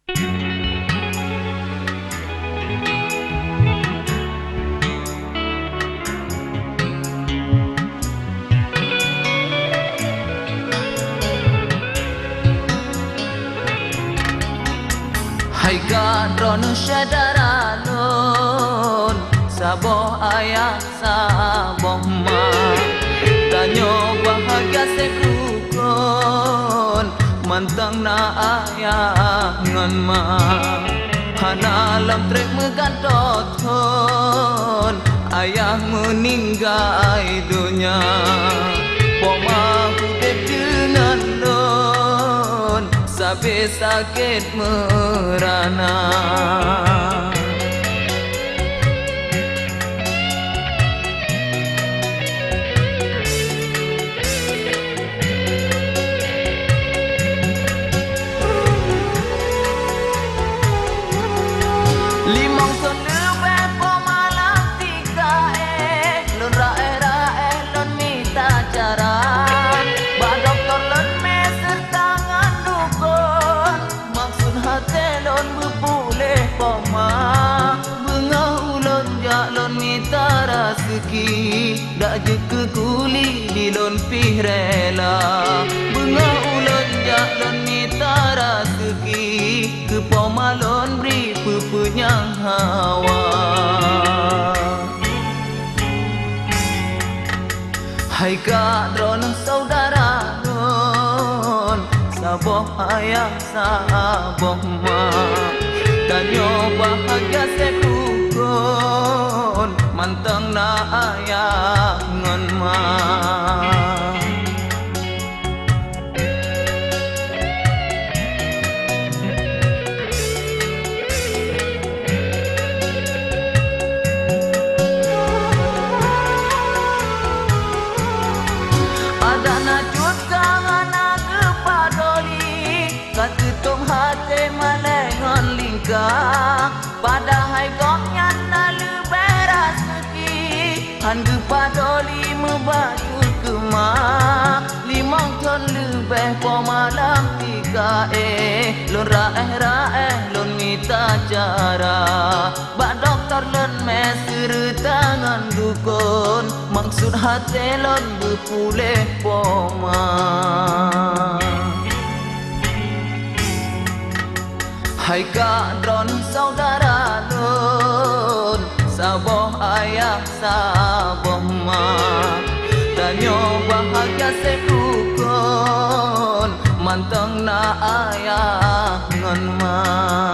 Hai kadron syadaranun saboh ayah saboh ma tanyo bahagia sekrukun mantang na ayah ngan ma hana lam trek megantoton ayah meninggal dunia poma hudep dengan non sampai sakit merana. Limang son lebih pemalang tiga lon rae lon minta cara badok lon meser tangan dukun maksud hati lon berpulih poma bengau lon jak lon minta rezeki dak je ke kuli di lon pih rela bengau lon jak lon minta rezeki ke poma lon beri punyang hawa. Hai kadron saudara nun saboh ayah saboh ma danyo bahagia sekrukun mantang na ayah ngan ma. Katutum hati malengon lingkah padahal gongnya nalu beras neki handu padoli membaju kemak limang ton lebih pemalam tiga lon raeh lon minta cara bak doktor lon meser tangan dukun maksud hati lon berpulih poma. Hai kadron saudara nun saboh ayah saboh ma danyo bahagia sekrukun mantang na ayah ngan ma.